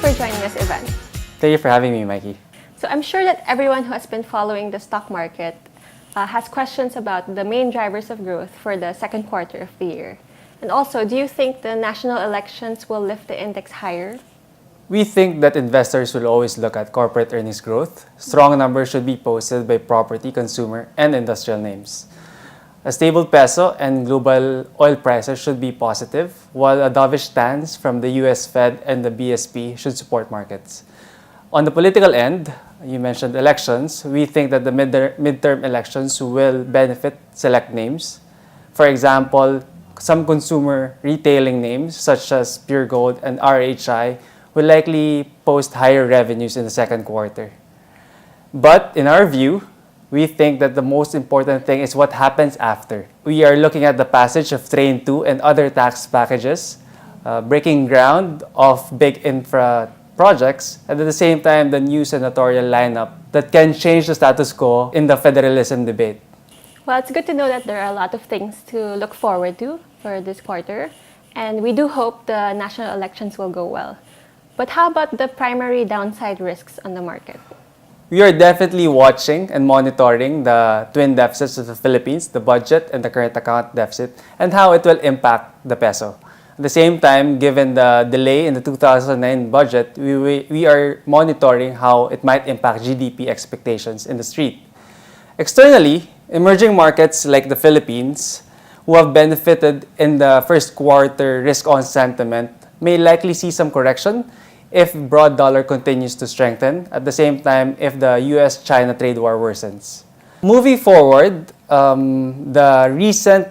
for joining this event. Thank you for having me, Mikey. So I'm sure that everyone who has been following the stock market has questions about the main drivers of growth for the second quarter of the year. And also, do you think the national elections will lift the index higher? We think that investors will always look at corporate earnings growth. Strong numbers should be posted by property, consumer, and industrial names. A stable peso and global oil prices should be positive, while a dovish stance from the US Fed and the BSP should support markets. On the political end, you mentioned elections. We think that the midterm elections will benefit select names. For example, some consumer retailing names such as Pure Gold and RHI will likely post higher revenues in the second quarter. But in our view, we think that the most important thing is what happens after. We are looking at the passage of Train 2 and other tax packages, breaking ground of big infra projects, and at the same time, the new senatorial lineup that can change the status quo in the federalism debate. Well, it's good to know that there are a lot of things to look forward to for this quarter, and we do hope the national elections will go well. But how about the primary downside risks on the market? We are definitely watching and monitoring the twin deficits of the Philippines, the budget and the current account deficit, and how it will impact the peso. At the same time, given the delay in the 2009 budget, we are monitoring how it might impact GDP expectations in the street. Externally, emerging markets like the Philippines, who have benefited in the first quarter risk-on sentiment, may likely see some correction if broad dollar continues to strengthen, at the same time if the US-China trade war worsens. Moving forward, the recent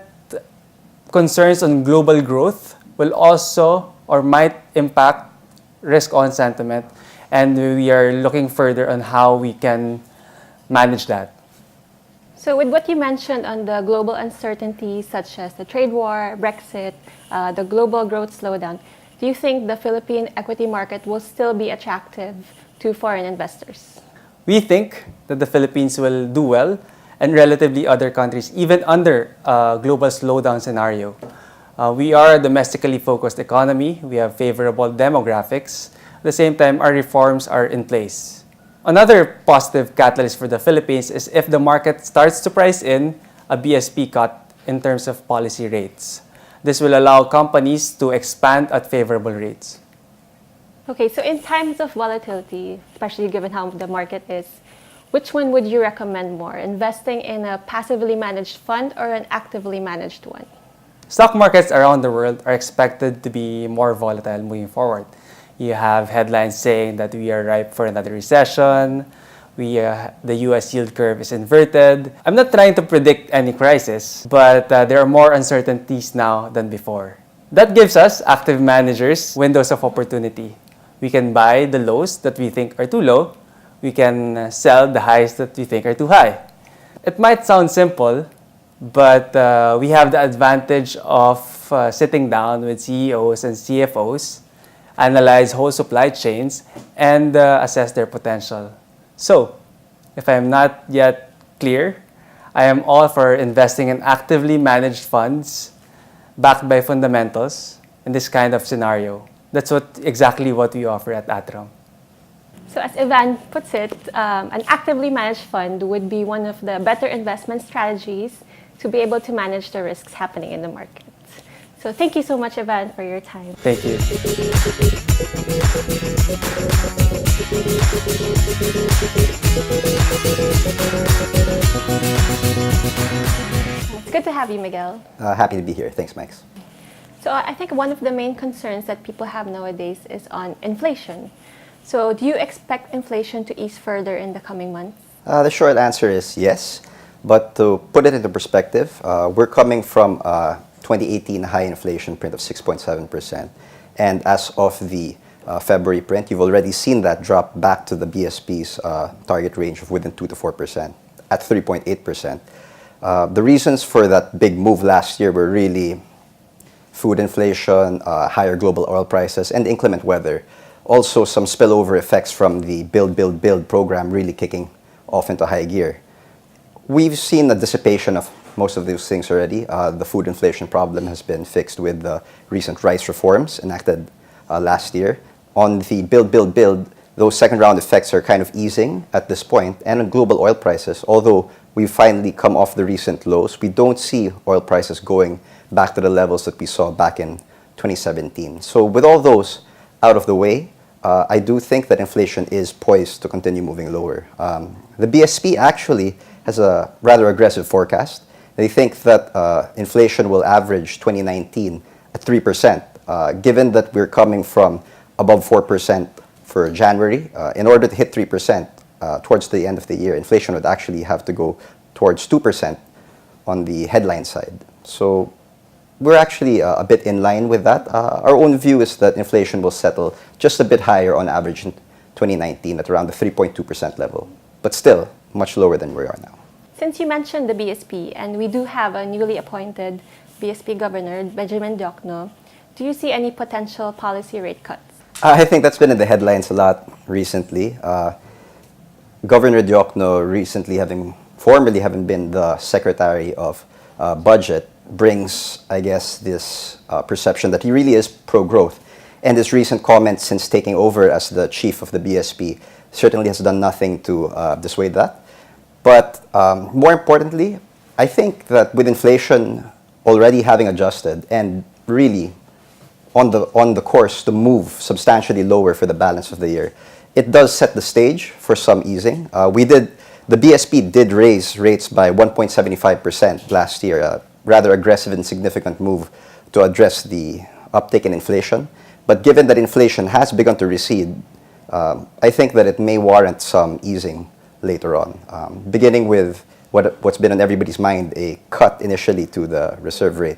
concerns on global growth will also or might impact risk-on sentiment, and we are looking further on how we can manage that. So with what you mentioned on the global uncertainties such as the trade war, Brexit, the global growth slowdown, do you think the Philippine equity market will still be attractive to foreign investors? We think that the Philippines will do well, and relatively other countries, even under a global slowdown scenario. We are a domestically focused economy. We have favorable demographics. At the same time, our reforms are in place. Another positive catalyst for the Philippines is if the market starts to price in a BSP cut in terms of policy rates. This will allow companies to expand at favorable rates. Okay, so in times of volatility, especially given how the market is, which one would you recommend more, investing in a passively managed fund or an actively managed one? Stock markets around the world are expected to be more volatile moving forward. You have headlines saying that we are ripe for another recession. The US yield curve is inverted. I'm not trying to predict any crisis, but there are more uncertainties now than before. That gives us, active managers, windows of opportunity. We can buy the lows that we think are too low. We can sell the highs that we think are too high. It might sound simple, but we have the advantage of sitting down with CEOs and CFOs, analyze whole supply chains, and assess their potential. So, if I am not yet clear, I am all for investing in actively managed funds backed by fundamentals in this kind of scenario. That's exactly what we offer at ATRAM. So as Ivan puts it, an actively managed fund would be one of the better investment strategies to be able to manage the risks happening in the market. So thank you so much, Ivan, for your time. Thank you. It's good to have you, Miguel. Happy to be here. Thanks, Max. So I think one of the main concerns that people have nowadays is on inflation. So do you expect inflation to ease further in the coming months? The short answer is yes. But to put it into perspective, we're coming from 2018 high inflation print of 6.7%. And as of the February print, you've already seen that drop back to the BSP's target range of within 2 to 4% at 3.8%. The reasons for that big move last year were really food inflation, higher global oil prices, and inclement weather. Also, some spillover effects from the Build program really kicking off into high gear. We've seen a dissipation of most of those things already. The food inflation problem has been fixed with the recent rice reforms enacted last year. on the build, those second round effects are kind of easing at this point. And on global oil prices, although we've finally come off the recent lows, we don't see oil prices going back to the levels that we saw back in 2017. So with all those out of the way, I do think that inflation is poised to continue moving lower. The BSP actually has a rather aggressive forecast. They think that inflation will average 2019 at 3%. Given that we're coming from above 4% for January, in order to hit 3% towards the end of the year, inflation would actually have to go towards 2% on the headline side. So we're actually a bit in line with that. Our own view is that inflation will settle just a bit higher on average in 2019 at around the 3.2% level, but still much lower than we are now. Since you mentioned the BSP, and we do have a newly appointed BSP governor, Benjamin Diokno, do you see any potential policy rate cuts? I think that's been in the headlines a lot recently. Governor Diokno recently formerly having been the Secretary of Budget, brings, I guess, this perception that he really is pro-growth. And his recent comments since taking over as the chief of the BSP certainly has done nothing to dissuade that. But more importantly, I think that with inflation already having adjusted and really on the course to move substantially lower for the balance of the year, it does set the stage for some easing. The BSP did raise rates by 1.75% last year, a rather aggressive and significant move to address the uptick in inflation. But given that inflation has begun to recede, I think that it may warrant some easing later on, beginning with what's been on everybody's mind, a cut initially to the reserve rate.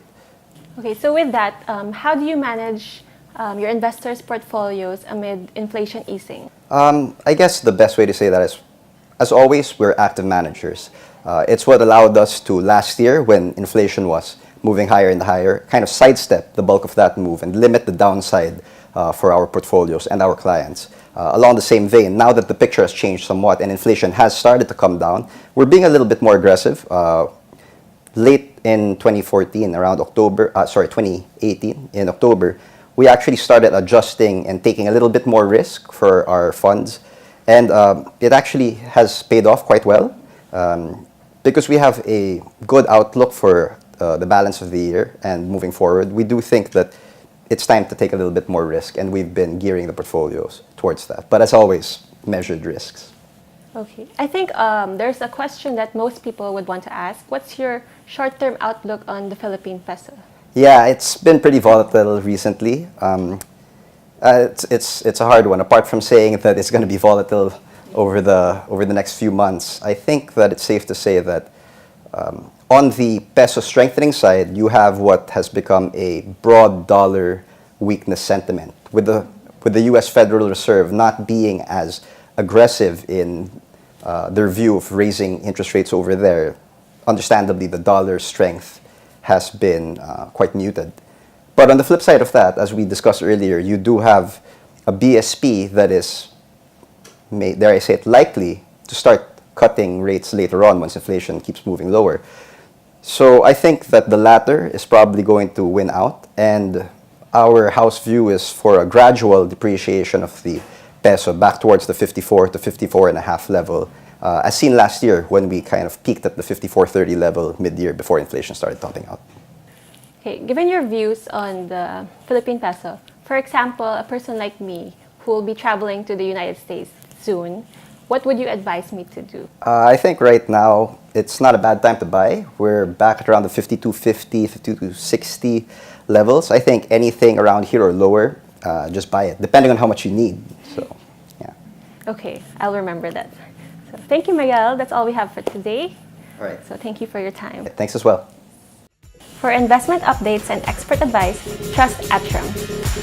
Okay, so with that, how do you manage your investors' portfolios amid inflation easing? I guess the best way to say that is, as always, we're active managers. It's what allowed us to last year, when inflation was moving higher and higher, kind of sidestep the bulk of that move and limit the downside for our portfolios and our clients. Along the same vein, now that the picture has changed somewhat and inflation has started to come down, we're being a little bit more aggressive. Late in 2018, in October, we actually started adjusting and taking a little bit more risk for our funds. And it actually has paid off quite well because we have a good outlook for the balance of the year and moving forward. We do think that it's time to take a little bit more risk, and we've been gearing the portfolios towards that. But as always, measured risks. Okay. I think there's a question that most people would want to ask. What's your short-term outlook on the Philippine peso? Yeah, it's been pretty volatile recently. It's a hard one. Apart from saying that it's going to be volatile over the next few months, I think that it's safe to say that on the peso strengthening side, you have what has become a broad dollar weakness sentiment, with the U.S. Federal Reserve not being as aggressive in their view of raising interest rates over there. Understandably, the dollar strength has been quite muted. But on the flip side of that, as we discussed earlier, you do have a BSP that is, dare I say it, likely to start cutting rates later on once inflation keeps moving lower. So I think that the latter is probably going to win out, and our house view is for a gradual depreciation of the peso back towards the 54 to 54.5 level, as seen last year when we kind of peaked at the 54.30 level mid-year before inflation started topping out. Okay, given your views on the Philippine peso, for example, a person like me who will be traveling to the United States soon, what would you advise me to do? I think right now it's not a bad time to buy. We're back at around the 52.50, 52.60 levels. I think anything around here or lower, just buy it, depending on how much you need. So, yeah. Okay, I'll remember that. So thank you, Miguel. That's all we have for today. All right. So thank you for your time. Thanks as well. For investment updates and expert advice, trust ATRAM.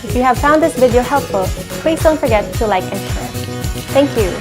If you have found this video helpful, please don't forget to like and share. Thank you.